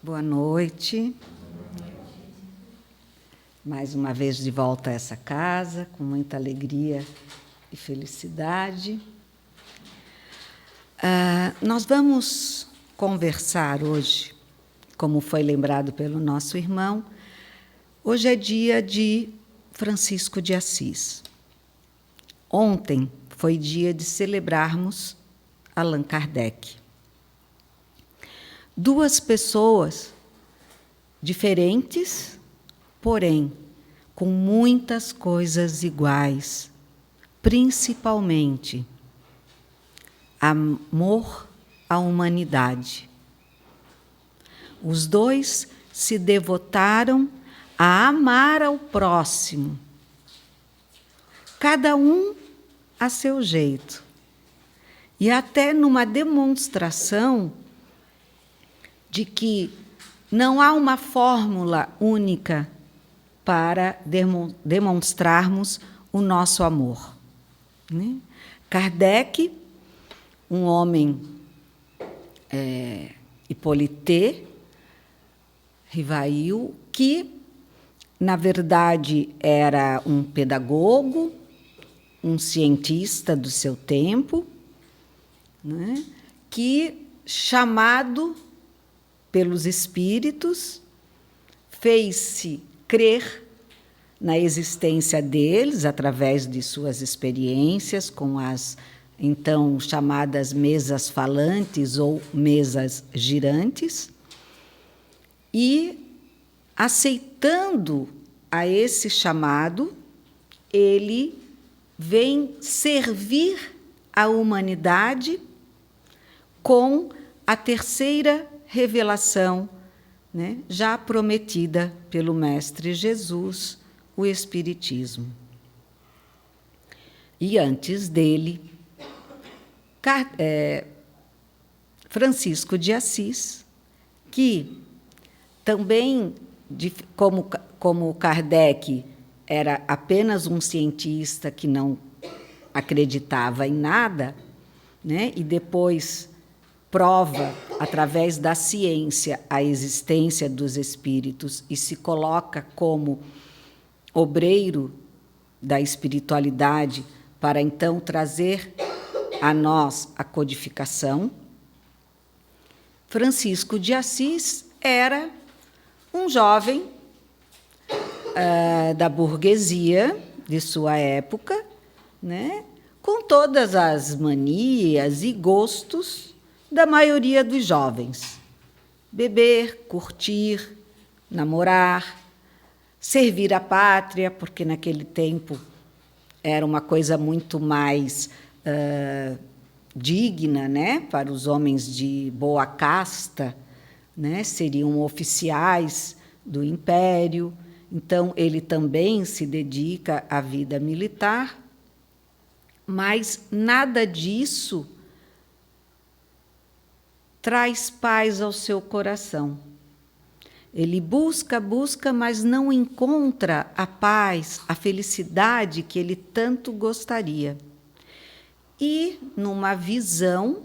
Boa noite. Mais uma vez de volta a essa casa, com muita alegria e felicidade. Nós vamos conversar hoje, como foi lembrado pelo nosso irmão. Hoje é dia de Francisco de Assis. Ontem foi dia de celebrarmos Allan Kardec. Duas pessoas diferentes, porém com muitas coisas iguais, principalmente amor à humanidade. Os dois se devotaram a amar ao próximo, cada um a seu jeito, e até numa demonstração de que não há uma fórmula única para demonstrarmos o nosso amor. Kardec, um homem Hippolyte Rivail, que, na verdade, era um pedagogo, um cientista do seu tempo, que, chamado pelos espíritos, fez-se crer na existência deles através de suas experiências com as então chamadas mesas falantes ou mesas girantes, e, aceitando a esse chamado, ele vem servir a humanidade com a terceira revelação, já prometida pelo Mestre Jesus, o Espiritismo. E antes dele, Francisco de Assis, que também, como Kardec era apenas um cientista que não acreditava em nada, e depois prova, através da ciência, a existência dos espíritos e se coloca como obreiro da espiritualidade para, então, trazer a nós a codificação, Francisco de Assis era um jovem da burguesia de sua época, com todas as manias e gostos da maioria dos jovens: beber, curtir, namorar, servir à pátria, porque naquele tempo era uma coisa muito mais digna, para os homens de boa casta, seriam oficiais do império. Então, ele também se dedica à vida militar, mas nada disso traz paz ao seu coração. Ele busca, mas não encontra a paz, a felicidade que ele tanto gostaria. E, numa visão,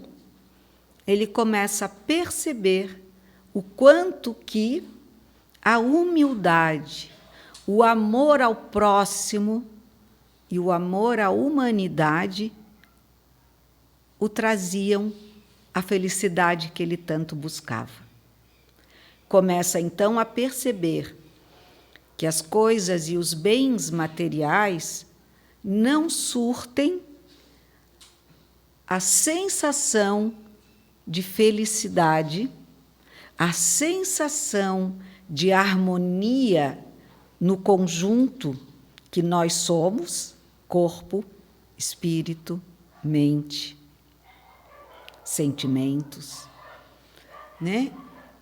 ele começa a perceber o quanto que a humildade, o amor ao próximo e o amor à humanidade o traziam a felicidade que ele tanto buscava. Começa, então, a perceber que as coisas e os bens materiais não surtem a sensação de felicidade, a sensação de harmonia no conjunto que nós somos, corpo, espírito, mente, sentimentos,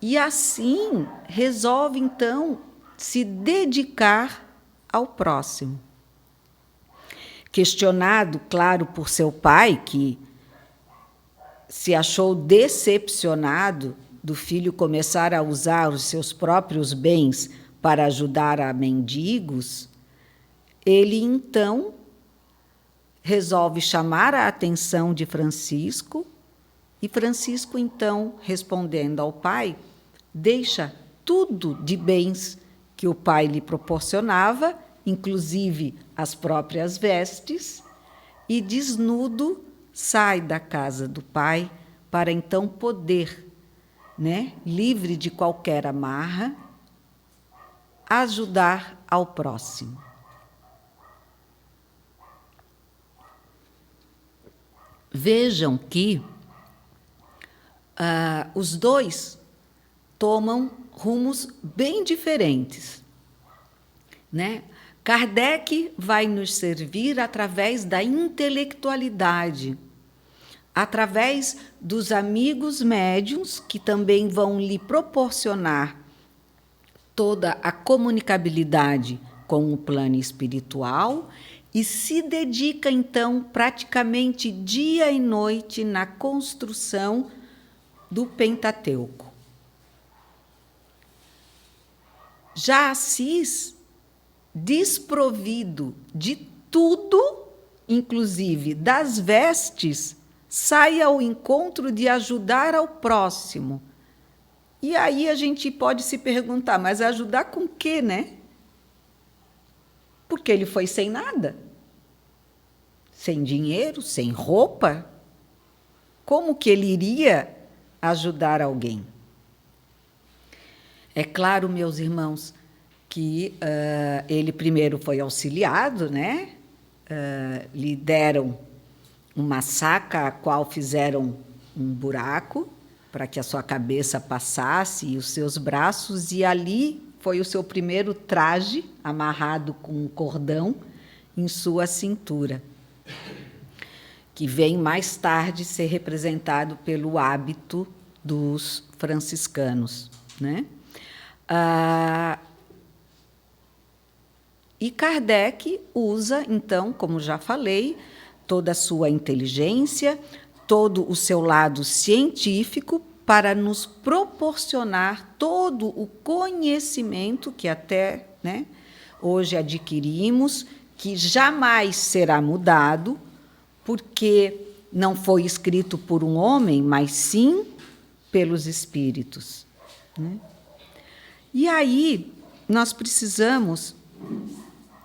E assim resolve, então, se dedicar ao próximo. Questionado, claro, por seu pai, que se achou decepcionado do filho começar a usar os seus próprios bens para ajudar a mendigos, ele, então, resolve chamar a atenção de Francisco, e Francisco, então, respondendo ao pai, deixa tudo de bens que o pai lhe proporcionava, inclusive as próprias vestes, e desnudo sai da casa do pai para então poder, né, livre de qualquer amarra, ajudar ao próximo. Vejam que os dois tomam rumos bem diferentes, né? Kardec vai nos servir através da intelectualidade, através dos amigos médiuns, que também vão lhe proporcionar toda a comunicabilidade com o plano espiritual, e se dedica, então, praticamente dia e noite na construção do Pentateuco. Já Assis, desprovido de tudo, inclusive das vestes, sai ao encontro de ajudar ao próximo. E aí a gente pode se perguntar, mas ajudar com quê, né? Porque ele foi sem nada. Sem dinheiro, sem roupa. Como que ele iria ajudar alguém? É claro, meus irmãos, que ele primeiro foi auxiliado, né? Lhe deram uma saca a qual fizeram um buraco para que a sua cabeça passasse e os seus braços, e ali foi o seu primeiro traje, amarrado com um cordão em sua cintura, que vem mais tarde ser representado pelo hábito dos franciscanos, né? E Kardec usa, então, como já falei, toda a sua inteligência, todo o seu lado científico para nos proporcionar todo o conhecimento que até, né, hoje adquirimos, que jamais será mudado, porque não foi escrito por um homem, mas sim pelos espíritos, né? E aí nós precisamos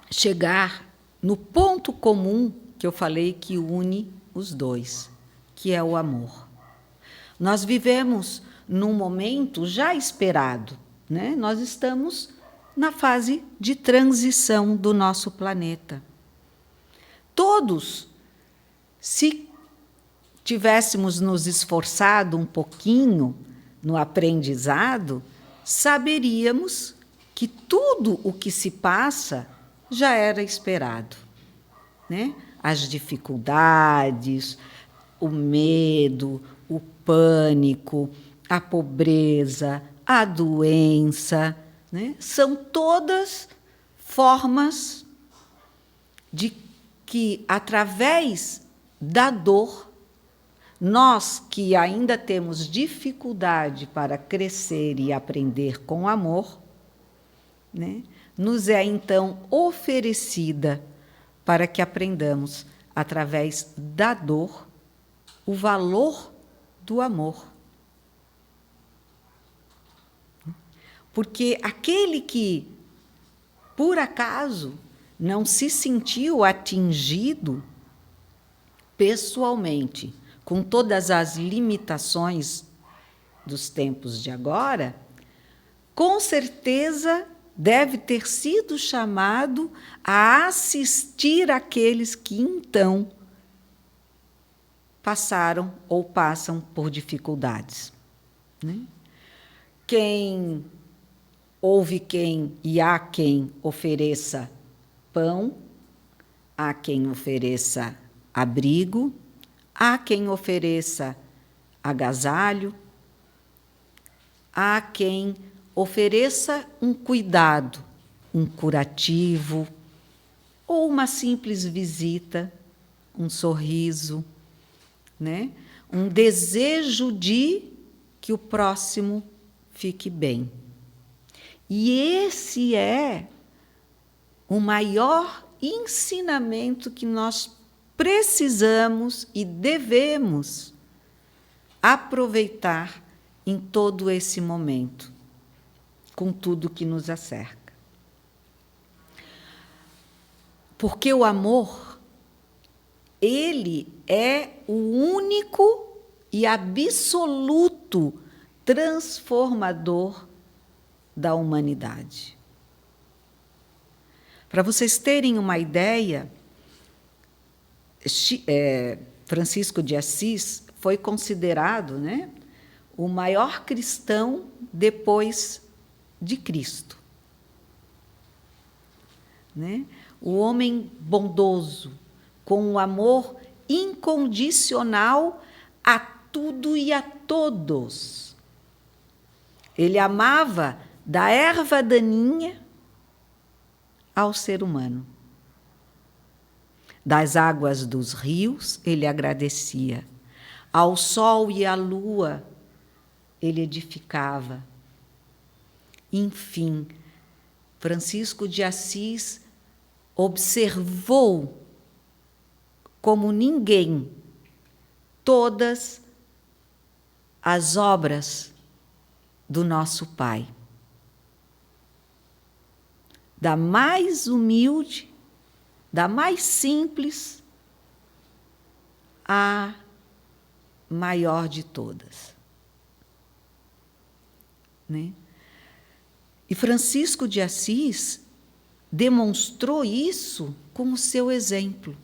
chegar no ponto comum que eu falei que une os dois, que é o amor. Nós vivemos num momento já esperado, né? Nós estamos na fase de transição do nosso planeta. Todos, se tivéssemos nos esforçado um pouquinho no aprendizado, saberíamos que tudo o que se passa já era esperado, né? As dificuldades, o medo, o pânico, a pobreza, a doença, né? São todas formas de que, através da dor, nós que ainda temos dificuldade para crescer e aprender com amor, né, nos é então oferecida para que aprendamos, através da dor, o valor do amor. Porque aquele que, por acaso, não se sentiu atingido pessoalmente, com todas as limitações dos tempos de agora, com certeza deve ter sido chamado a assistir aqueles que então passaram ou passam por dificuldades, né? Houve quem e há quem ofereça pão, há quem ofereça abrigo, há quem ofereça agasalho, há quem ofereça um cuidado, um curativo, ou uma simples visita, um sorriso, né? Um desejo de que o próximo fique bem. E esse é o maior ensinamento que nós precisamos e devemos aproveitar em todo esse momento, com tudo que nos acerca. Porque o amor, ele é o único e absoluto transformador da humanidade. Para vocês terem uma ideia, Francisco de Assis foi considerado, né, o maior cristão depois de Cristo. Né? O homem bondoso, com um amor incondicional a tudo e a todos. Ele amava da erva daninha ao ser humano. Das águas dos rios, ele agradecia. Ao sol e à lua, ele edificava. Enfim, Francisco de Assis observou como ninguém todas as obras do nosso Pai. Da mais humilde, da mais simples, à maior de todas. Né? E Francisco de Assis demonstrou isso com o seu exemplo.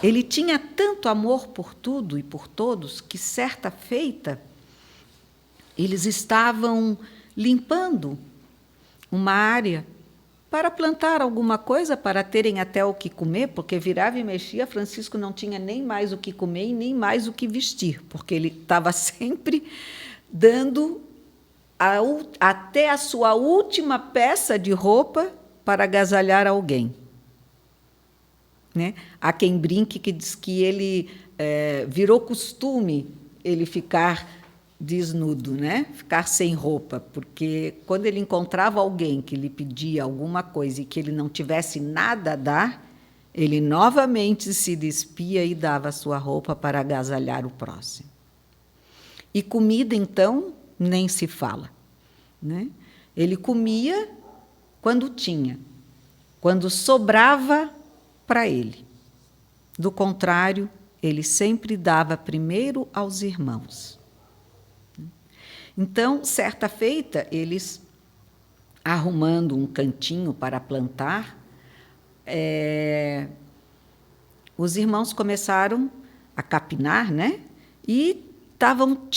Ele tinha tanto amor por tudo e por todos que, certa feita, eles estavam limpando uma área para plantar alguma coisa, para terem até o que comer, porque virava e mexia, Francisco não tinha nem mais o que comer e nem mais o que vestir, porque ele estava sempre dando até a sua última peça de roupa para agasalhar alguém. Né? Há quem brinque que diz que ele virou costume ele ficar desnudo, né? Ficar sem roupa, porque quando ele encontrava alguém que lhe pedia alguma coisa e que ele não tivesse nada a dar, ele novamente se despia e dava a sua roupa para agasalhar o próximo. E comida, então, nem se fala. Né? Ele comia quando tinha, quando sobrava para ele. Do contrário, ele sempre dava primeiro aos irmãos. Então, certa feita, eles, arrumando um cantinho para plantar, os irmãos começaram a capinar, né? E estavam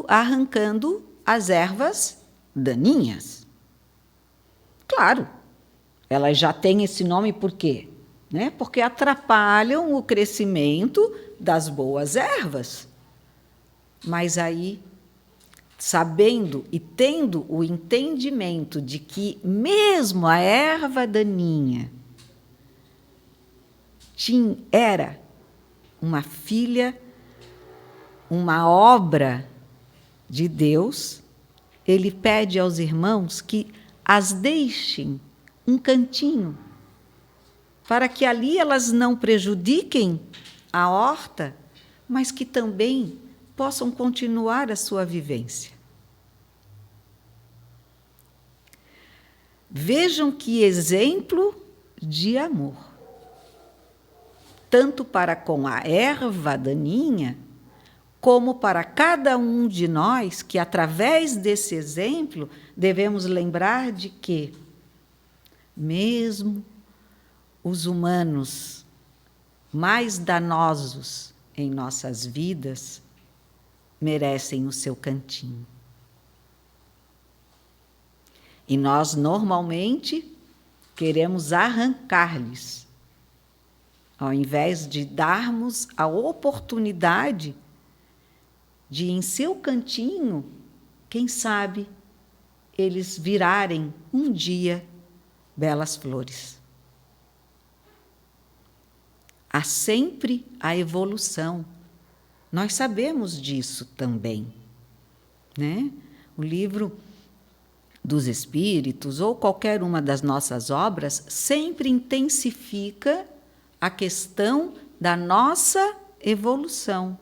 arrancando as ervas daninhas. Claro, elas já têm esse nome por quê? Né? Porque atrapalham o crescimento das boas ervas. Mas aí, sabendo e tendo o entendimento de que mesmo a erva daninha era uma filha, uma obra de Deus, ele pede aos irmãos que as deixem um cantinho, para que ali elas não prejudiquem a horta, mas que também possam continuar a sua vivência. Vejam que exemplo de amor, tanto para com a erva daninha, como para cada um de nós, que, através desse exemplo, devemos lembrar de que, mesmo os humanos mais danosos em nossas vidas, merecem o seu cantinho. E nós, normalmente, queremos arrancar-lhes, ao invés de darmos a oportunidade de, em seu cantinho, quem sabe, eles virarem um dia belas flores. Há sempre a evolução. Nós sabemos disso também. Né? O livro dos Espíritos, ou qualquer uma das nossas obras, sempre intensifica a questão da nossa evolução.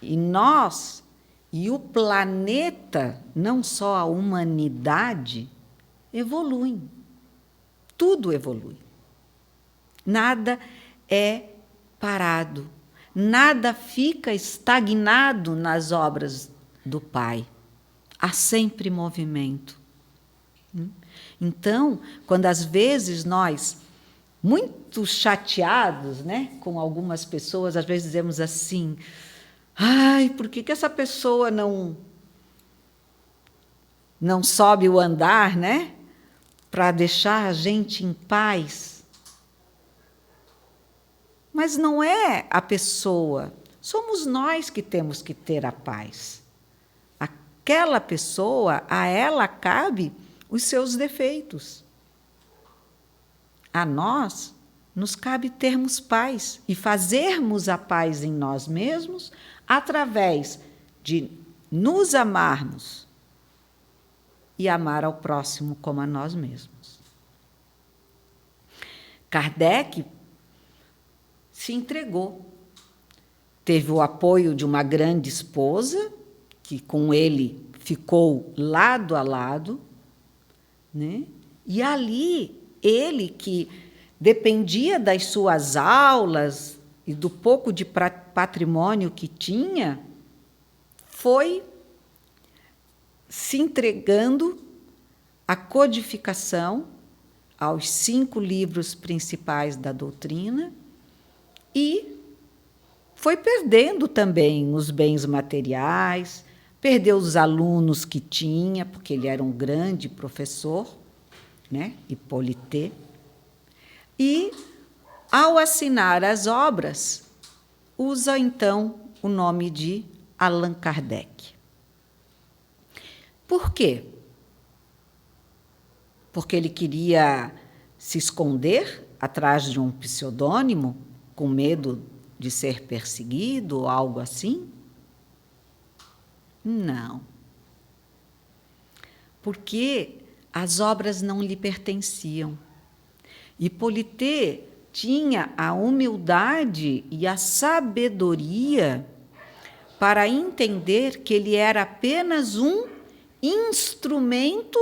E nós E o planeta, não só a humanidade, evolui. Tudo evolui. Nada é parado. Nada fica estagnado nas obras do Pai. Há sempre movimento. Então, quando às vezes nós, muito chateados, né, com algumas pessoas, às vezes dizemos assim: ai, por que essa pessoa não sobe o andar, né, para deixar a gente em paz? Mas não é a pessoa, somos nós que temos que ter a paz. Aquela pessoa, a ela cabe os seus defeitos. A nós nos cabe termos paz e fazermos a paz em nós mesmos através de nos amarmos e amar ao próximo como a nós mesmos. Kardec se entregou. Teve o apoio de uma grande esposa, que com ele ficou lado a lado, né? E ali, ele que dependia das suas aulas e do pouco de patrimônio que tinha, foi se entregando à codificação, aos 5 livros principais da doutrina, e foi perdendo também os bens materiais, perdeu os alunos que tinha, porque ele era um grande professor, né, Hippolyte. E, ao assinar as obras, usa, então, o nome de Allan Kardec. Por quê? Porque ele queria se esconder atrás de um pseudônimo, com medo de ser perseguido ou algo assim? Não. Porque as obras não lhe pertenciam. Hippolyte tinha a humildade e a sabedoria para entender que ele era apenas um instrumento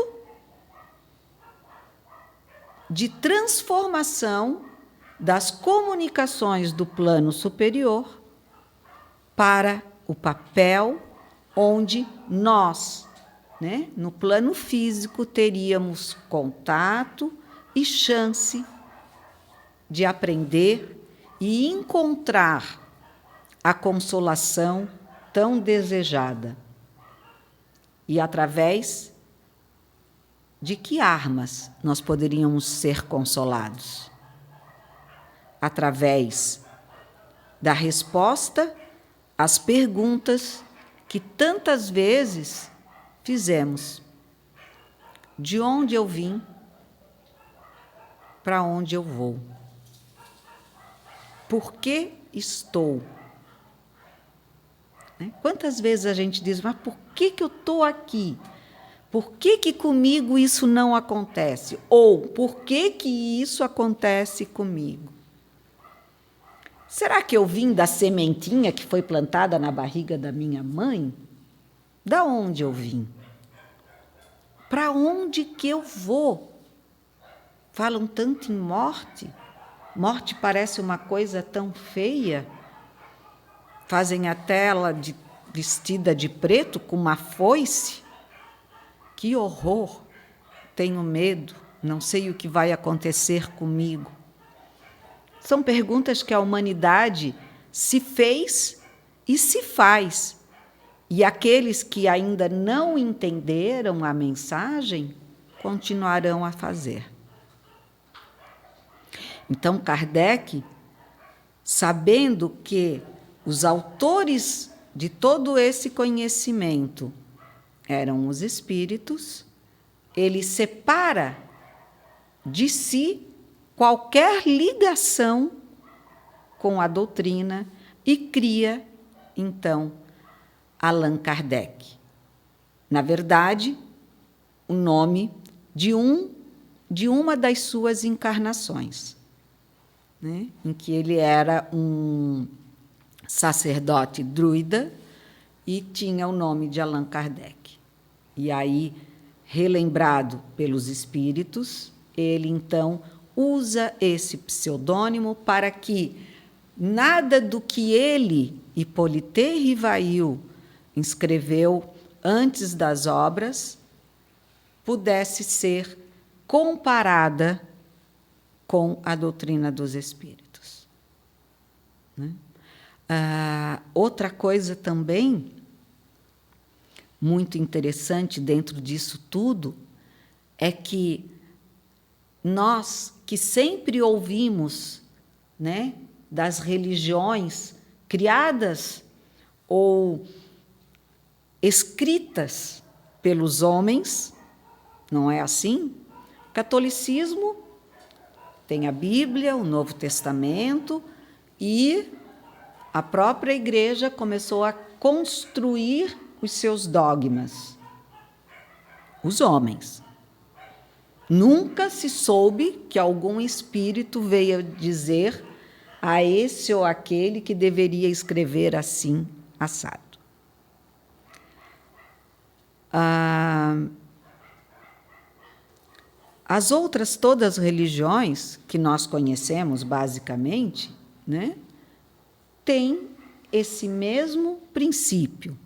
de transformação das comunicações do plano superior para o papel onde nós, né, no plano físico, teríamos contato e chance de aprender e encontrar a consolação tão desejada. E através de que armas nós poderíamos ser consolados? Através da resposta às perguntas que tantas vezes fizemos. De onde eu vim? Para onde eu vou? Por que estou? Quantas vezes a gente diz: mas por que eu estou aqui? Por que comigo isso não acontece? Ou por que isso acontece comigo? Será que eu vim da sementinha que foi plantada na barriga da minha mãe? Da onde eu vim? Para onde que eu vou? Falam tanto em morte. Morte parece uma coisa tão feia. Fazem até ela vestida de preto com uma foice. Que horror! Tenho medo, não sei o que vai acontecer comigo. São perguntas que a humanidade se fez e se faz. E aqueles que ainda não entenderam a mensagem continuarão a fazer. Então, Kardec, sabendo que os autores de todo esse conhecimento eram os espíritos, ele separa de si qualquer ligação com a doutrina e cria, então, Allan Kardec. Na verdade, o nome de uma das suas encarnações, em que ele era um sacerdote druida e tinha o nome de Allan Kardec. E aí, relembrado pelos espíritos, ele, então, usa esse pseudônimo para que nada do que ele, Hippolyte Rivail, escreveu antes das obras pudesse ser comparada com a doutrina dos espíritos. Né? Outra coisa também muito interessante dentro disso tudo é que nós, que sempre ouvimos, né, das religiões criadas ou escritas pelos homens, não é assim? O catolicismo tem a Bíblia, o Novo Testamento, e a própria Igreja começou a construir os seus dogmas. Os homens. Nunca se soube que algum espírito veio dizer a esse ou aquele que deveria escrever assim, assado. As outras todas as religiões que nós conhecemos, basicamente, né, têm esse mesmo princípio.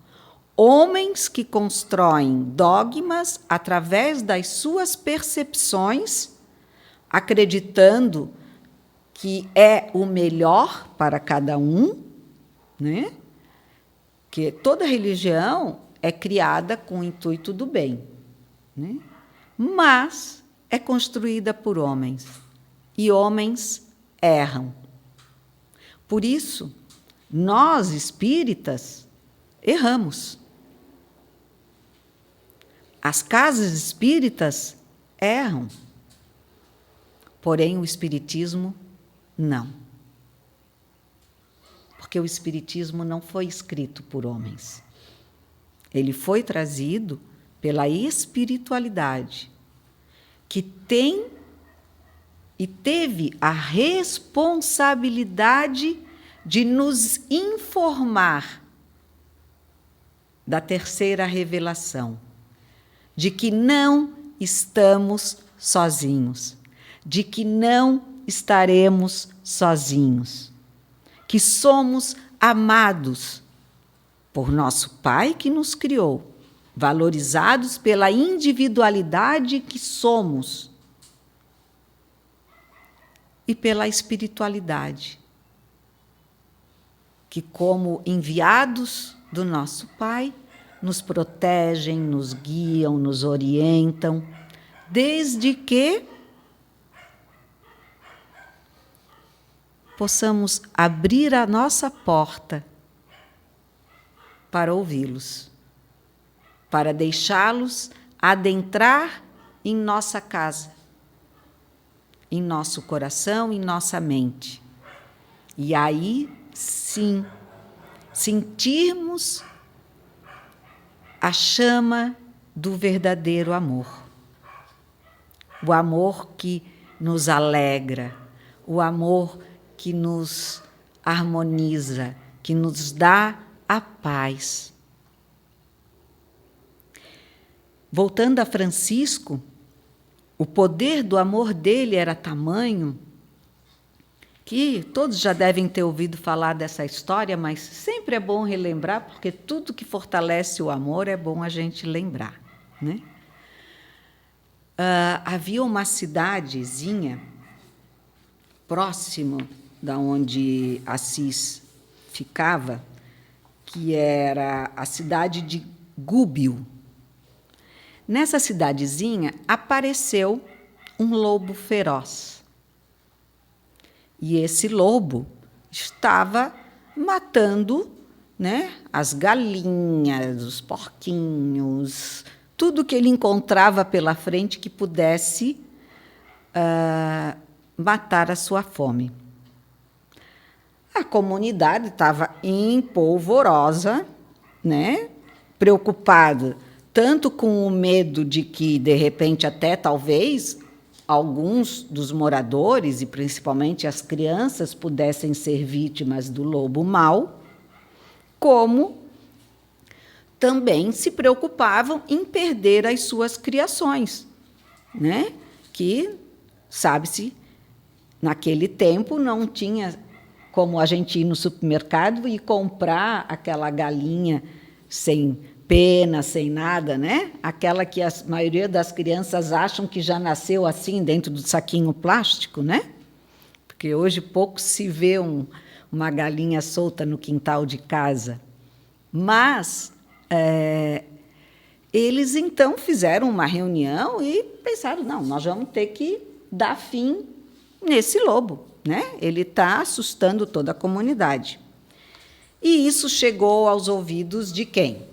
Homens que constroem dogmas através das suas percepções, acreditando que é o melhor para cada um, né? Que toda religião é criada com o intuito do bem, né? Mas é construída por homens, e homens erram. Por isso, nós, espíritas, erramos. As casas espíritas erram, porém o espiritismo não. Porque o espiritismo não foi escrito por homens. Ele foi trazido pela espiritualidade, que tem e teve a responsabilidade de nos informar da terceira revelação, de que não estamos sozinhos, de que não estaremos sozinhos, que somos amados por nosso Pai que nos criou, valorizados pela individualidade que somos e pela espiritualidade, que, como enviados do nosso Pai, nos protegem, nos guiam, nos orientam, desde que possamos abrir a nossa porta para ouvi-los, para deixá-los adentrar em nossa casa, em nosso coração, em nossa mente. E aí, sim, sentirmos a chama do verdadeiro amor. O amor que nos alegra, o amor que nos harmoniza, que nos dá a paz. Voltando a Francisco, o poder do amor dele era tamanho que todos já devem ter ouvido falar dessa história, mas sempre é bom relembrar, porque tudo que fortalece o amor é bom a gente lembrar, né? Havia uma cidadezinha próximo da onde Assis ficava, que era a cidade de Gúbio. Nessa cidadezinha apareceu um lobo feroz. E esse lobo estava matando, né, as galinhas, os porquinhos, tudo que ele encontrava pela frente que pudesse matar a sua fome. A comunidade estava empolvorosa, né, preocupada tanto com o medo de que, de repente, até talvez alguns dos moradores, e principalmente as crianças, pudessem ser vítimas do lobo mau, como também se preocupavam em perder as suas criações, né? Que, sabe-se, naquele tempo não tinha como a gente ir no supermercado e comprar aquela galinha sem pena, sem nada, né? Aquela que a maioria das crianças acham que já nasceu assim, dentro do saquinho plástico, né? Porque hoje pouco se vê uma galinha solta no quintal de casa. Mas eles, então, fizeram uma reunião e pensaram, não, nós vamos ter que dar fim nesse lobo, né? Ele está assustando toda a comunidade. E isso chegou aos ouvidos de quem?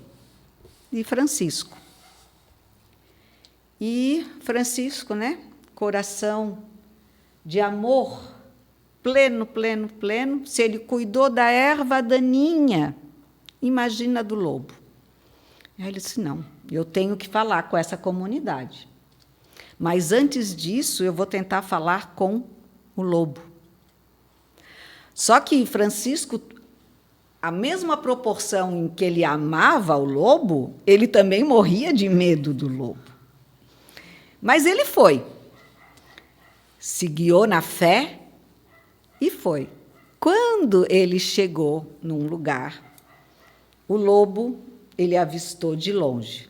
De Francisco. E Francisco, né? Coração de amor, pleno, pleno, pleno. Se ele cuidou da erva daninha, imagina do lobo. Aí ele disse, não, eu tenho que falar com essa comunidade. Mas, antes disso, eu vou tentar falar com o lobo. Só que Francisco, a mesma proporção em que ele amava o lobo, ele também morria de medo do lobo. Mas ele foi. Se guiou na fé e foi. Quando ele chegou num lugar, o lobo ele avistou de longe.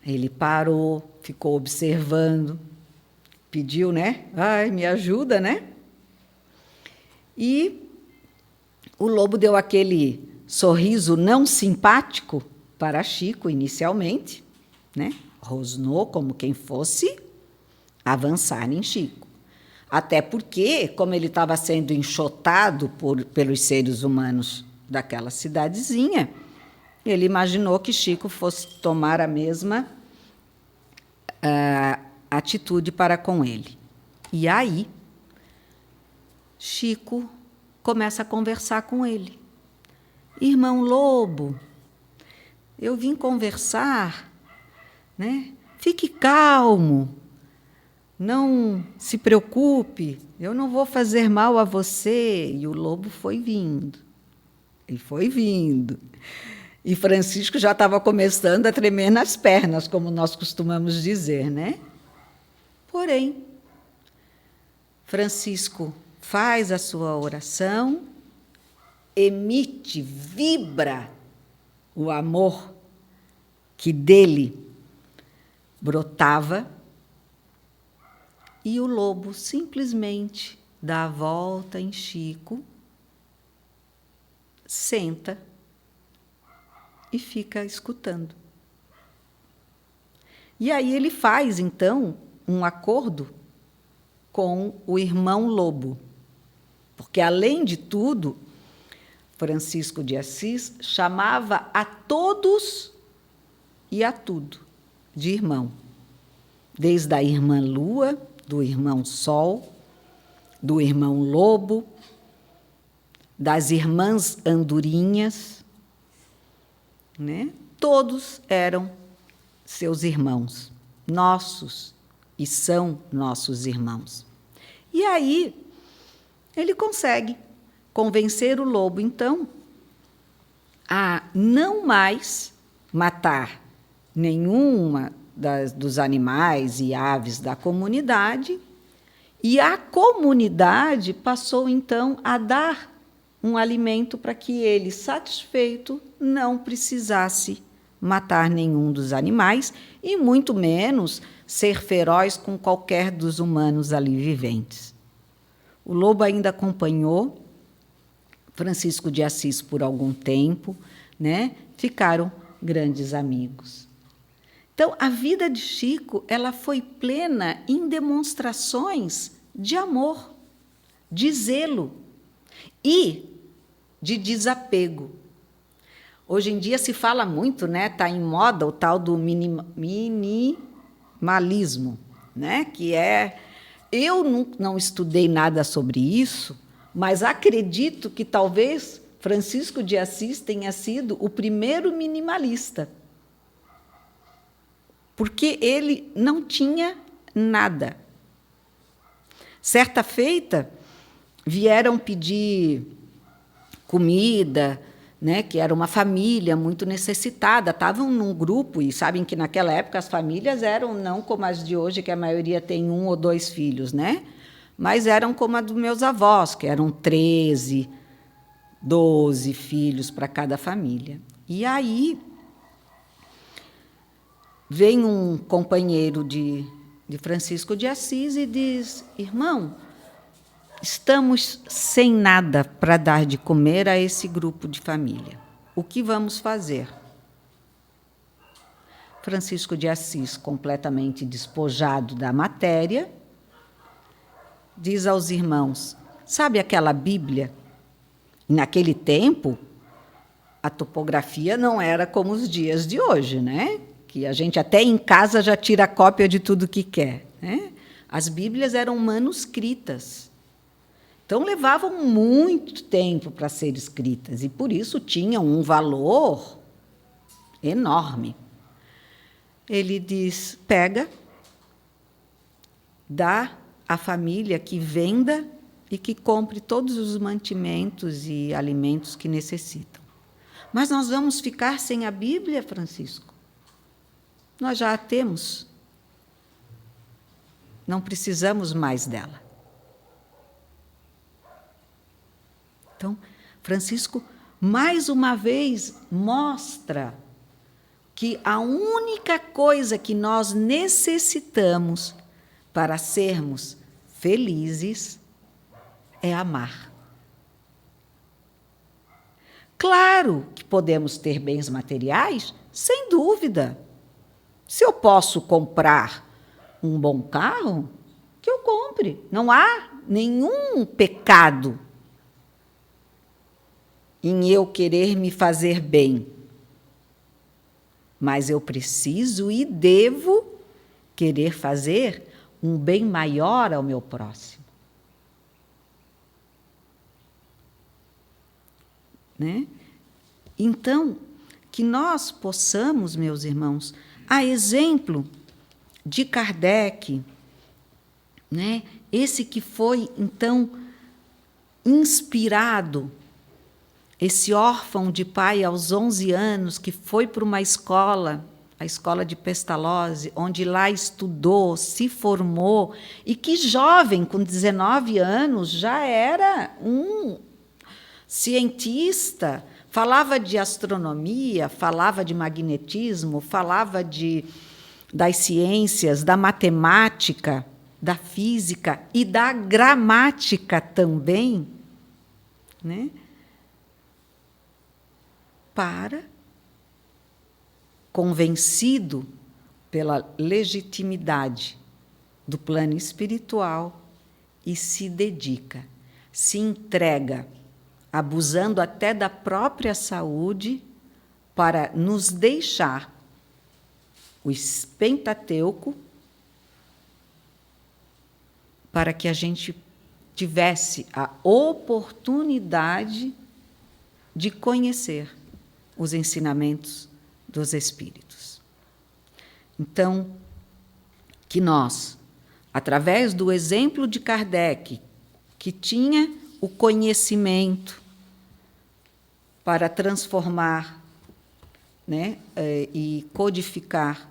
Ele parou, ficou observando, pediu, né? Ai, me ajuda, né? E o lobo deu aquele sorriso não simpático para Chico, inicialmente, né? Rosnou como quem fosse avançar em Chico. Até porque, como ele estava sendo enxotado pelos seres humanos daquela cidadezinha, ele imaginou que Chico fosse tomar a mesma atitude para com ele. E aí, Chico começa a conversar com ele. Irmão Lobo, eu vim conversar, né? Fique calmo, não se preocupe, eu não vou fazer mal a você. E o lobo foi vindo, e foi vindo. E Francisco já estava começando a tremer nas pernas, como nós costumamos dizer, né? Porém, Francisco faz a sua oração, emite, vibra o amor que dele brotava, e o lobo simplesmente dá a volta em Chico, senta e fica escutando. E aí ele faz, então, um acordo com o irmão lobo, porque, além de tudo, Francisco de Assis chamava a todos e a tudo de irmão, desde a irmã Lua, do irmão Sol, do irmão Lobo, das irmãs Andorinhas, né? Todos eram seus irmãos, nossos, e são nossos irmãos. E aí ele consegue convencer o lobo, então, a não mais matar nenhuma dos animais e aves da comunidade, e a comunidade passou, então, a dar um alimento para que ele, satisfeito, não precisasse matar nenhum dos animais e, muito menos, ser feroz com qualquer dos humanos ali viventes. O lobo ainda acompanhou Francisco de Assis por algum tempo, né? Ficaram grandes amigos. Então, a vida de Chico ela foi plena em demonstrações de amor, de zelo e de desapego. Hoje em dia se fala muito, né? Está em moda o tal do minimalismo, né? Que é... Eu não estudei nada sobre isso, mas acredito que talvez Francisco de Assis tenha sido o primeiro minimalista, porque ele não tinha nada. Certa feita, vieram pedir comida, né, que era uma família muito necessitada, estavam num grupo, e sabem que naquela época as famílias eram não como as de hoje, que a maioria tem 1 ou 2 filhos, né? Mas eram como a dos meus avós, que eram 13, 12 filhos para cada família. E aí vem um companheiro de Francisco de Assis e diz: irmão, estamos sem nada para dar de comer a esse grupo de família. O que vamos fazer? Francisco de Assis, completamente despojado da matéria, diz aos irmãos: sabe aquela Bíblia? Naquele tempo, a topografia não era como os dias de hoje, né? Que a gente até em casa já tira cópia de tudo que quer, né? As Bíblias eram manuscritas. Então, levavam muito tempo para ser escritas, e, por isso, tinham um valor enorme. Ele diz: pega, dá à família que venda e que compre todos os mantimentos e alimentos que necessitam. Mas nós vamos ficar sem a Bíblia, Francisco? Nós já a temos. Não precisamos mais dela. Então, Francisco, mais uma vez, mostra que a única coisa que nós necessitamos para sermos felizes é amar. Claro que podemos ter bens materiais, sem dúvida. Se eu posso comprar um bom carro, que eu compre. Não há nenhum pecado em eu querer me fazer bem. Mas eu preciso e devo querer fazer um bem maior ao meu próximo. Né? Então, que nós possamos, meus irmãos, a exemplo de Kardec, né? Esse que foi, então, inspirado, esse órfão de pai aos 11 anos, que foi para uma escola, a escola de Pestalozzi, onde lá estudou, se formou, e que jovem, com 19 anos, já era um cientista, falava de astronomia, falava de magnetismo, falava das ciências, da matemática, da física e da gramática também, né? Convencido pela legitimidade do plano espiritual, e se dedica, se entrega, abusando até da própria saúde, para nos deixar o Pentateuco, para que a gente tivesse a oportunidade de conhecer os ensinamentos dos Espíritos. Então, que nós, através do exemplo de Kardec, que tinha o conhecimento para transformar, né, e codificar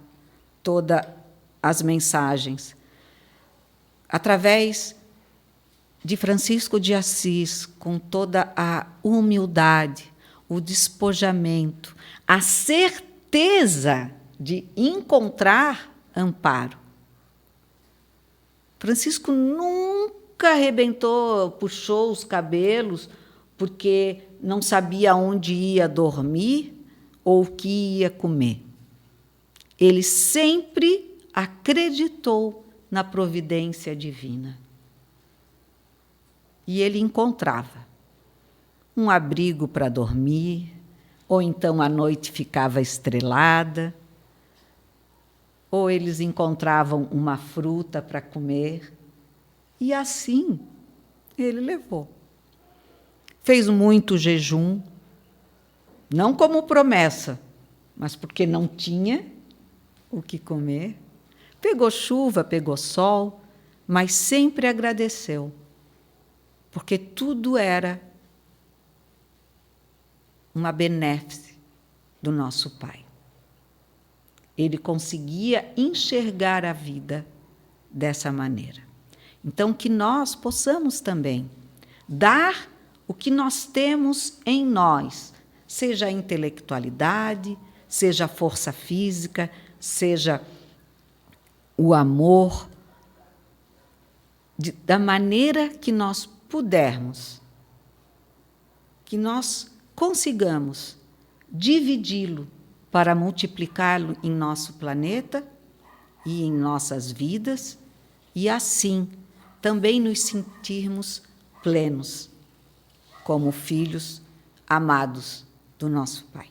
todas as mensagens, através de Francisco de Assis, com toda a humildade, o despojamento, a certeza de encontrar amparo. Francisco nunca arrebentou, puxou os cabelos, porque não sabia onde ia dormir ou o que ia comer. Ele sempre acreditou na providência divina. E ele encontrava um abrigo para dormir, ou então a noite ficava estrelada, ou eles encontravam uma fruta para comer, e assim ele levou. Fez muito jejum, não como promessa, mas porque não tinha o que comer. Pegou chuva, pegou sol, mas sempre agradeceu, porque tudo era uma benéfice do nosso Pai. Ele conseguia enxergar a vida dessa maneira. Então, que nós possamos também dar o que nós temos em nós, seja a intelectualidade, seja a força física, seja o amor, da maneira que nós pudermos, que nós consigamos dividi-lo para multiplicá-lo em nosso planeta e em nossas vidas, e assim também nos sentirmos plenos, como filhos amados do nosso Pai.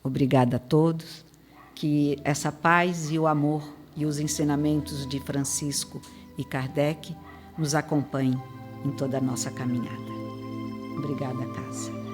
Obrigada a todos, que essa paz e o amor e os ensinamentos de Francisco e Kardec nos acompanhem em toda a nossa caminhada. Obrigada, casa.